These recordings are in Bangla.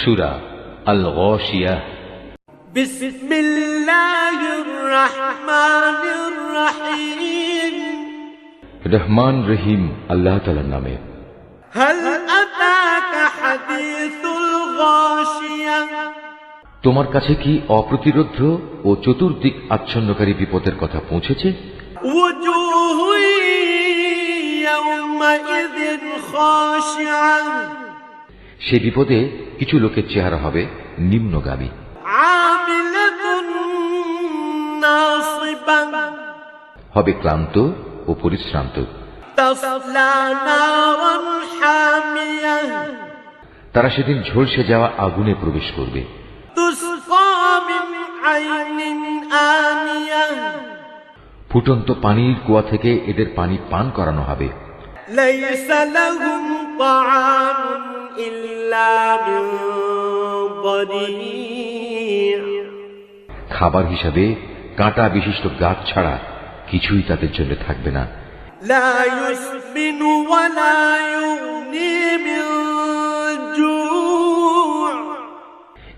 সূরা আল গাশিয়াহ। বিসমিল্লাহির রহমানির রহিম। রহমান রহিম আল্লাহ তাআলার নামে। হাল আতাকা হাদিসুল গাশিয়াহ। তোমার কাছে কি অপ্রতিরোধ্য ও চতুর্দিক আচ্ছন্নকারী বিপদের কথা পৌঁছেছে? ওয়াজুহু ইয়াওমাইযিন খাশিআহ। সে বিপদে কিছু লোকের চেহারা হবে নিম্নগামী। আমিলাতুন নাসিবাহ। হবে ক্লান্ত ও পরিশ্রান্ত। তাসলা নারান হামিয়াহ। তারা সেদিন ঝলসে যাওয়া আগুনে প্রবেশ করবে। তুসকা মিন আইনিন আনিয়াহ। ফুটন্ত পানির কুয়া থেকে এদের পানি পান করানো হবে। লাইসা লাহুম তাআমুন ইল্লা মিন দারি'আ। খাবার হিসাবে কাঁটা বিশিষ্ট গাছ ছাড়া কিছুই তাদের জন্য থাকবে না। লা ইউসমিনু ওয়া লা ইউগনি মিন জু'।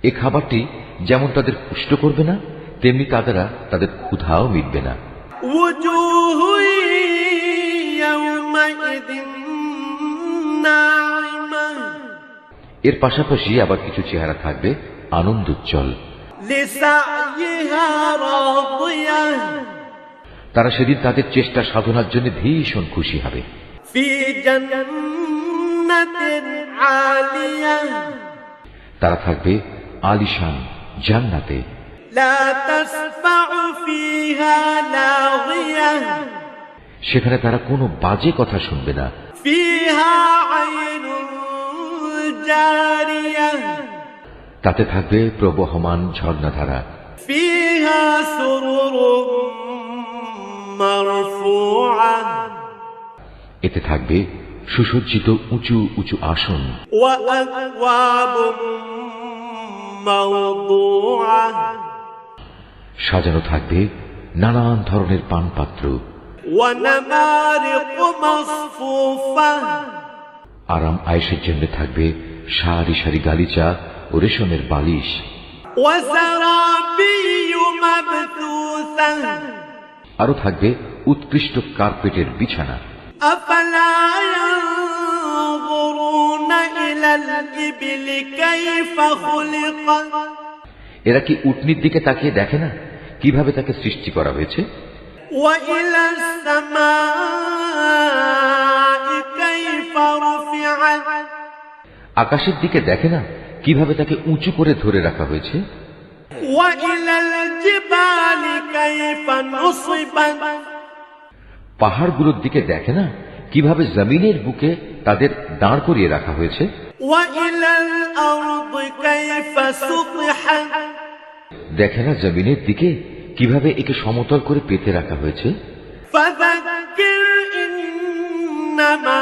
এই খাবারটি যেমন তাদের পুষ্ট করবে না, তেমনি তারা তাদের ক্ষুধাও মিটবে না। ওয়াজুহু ইয়াওমাইযিন নাইমাহ। এর পাশাপাশি আবার কিছু চেহারা থাকবে আনন্দোজ্জ্বল। লিসাইহা রাদিয়াহ। তারা সেদিন তাদের চেষ্টা সাধনার জন্য ভীষণ খুশি হবে। ফি জান্নাতিন আলিয়াহ। তারা থাকবে আলিশান জান্নাতে। লা তাসমাউ ফিহা লাগিয়াহ। সেখানে তারা কোনো বাজে কথা শুনবে না। ফিহা আইনুন জারিয়াহ। তাতে থাকবে প্রবহমান ঝর্ণাধারা। ফিহা সুরুরুম মারফুআহ। এতে থাকবে সুসজ্জিত উঁচু উঁচু আসন। ওয়া আকওয়াবুম মাওদুআহ। সাজানো থাকবে নানান ধরনের পানপাত্র। ওয়া নামারিকু মাসফুফাহ। আরাম আয়েশের জন্য থাকবে সারি সারি গালিচা ও রেশমের বালিশ। ওয়া সারাবিয়্যু মাবথুসাহ। আরো থাকবে উৎকৃষ্ট কার্পেটের বিছানা। আফালা ইয়ানজুরুনা ইলাল ইবলি কাইফা খুলিকাত। এরা কি উটনির দিকে তাকিয়ে দেখে না কিভাবে তাকে সৃষ্টি করা হয়েছে? ওয়া ইলাস সামাই কাইফা রুফিআত। আকাশের দিকে দেখে না কিভাবে তাকে উঁচু করে ধরে রাখা হয়েছে? ওয়া ইলাল জিবালি কাইফা নুসিবাত। পাহাড়গুলোর দিকে দেখে না কিভাবে জমিনের বুকে তাদের দাঁড় করিয়ে রাখা হয়েছে? ওয়া ইলাল আরদি কাইফা সুতিহাত। দেখে না জমিনের দিকে কিভাবে একে সমতল করে পেতে রাখা হয়েছে? ফাযাক্কির ইন্নামা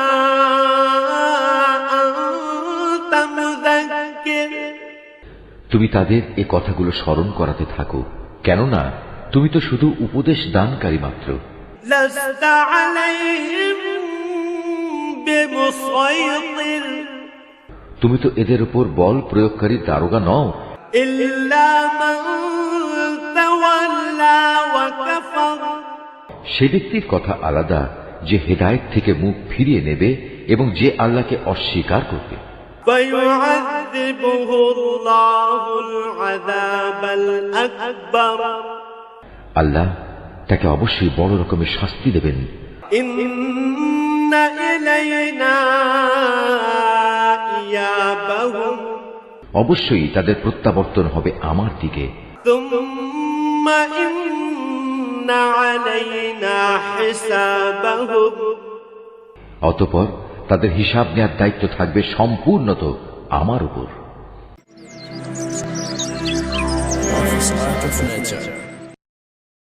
আনতা মুযাক্কির। তুমি তাদের এ কথাগুলো স্মরণ করাতে থাকো, কেননা তুমি তো শুধু উপদেশ দানকারী মাত্র। লাস্তা আলাইহিম বিমুসাইতির। তুমি তো এদের উপর বল প্রয়োগকারী দারোগা নও। ইল্লা মান তাওয়াল্লা ওয়া কাফার। সে ব্যক্তির কথা আলাদা যে হেদায়েত থেকে মুখ ফিরিয়ে নেবে এবং যে আল্লাহকে অস্বীকার করবে। ফায়ুআযিবুহুল্লাহুল আযাবাল আকবার। আল্লাহ তাকে অবশ্যই বড় রকমের শাস্তি দেবেন। ইন্না ইলাইনা ইয়াবাহুম। অবশ্যই তাদের প্রত্যাবর্তন হবে আমার দিকে। সুম্মা ইন্না আলাইনা হিসাবাহুম। অতঃপর তাদের হিসাব নেওয়ার দায়িত্ব থাকবে সম্পূর্ণত আমার উপর।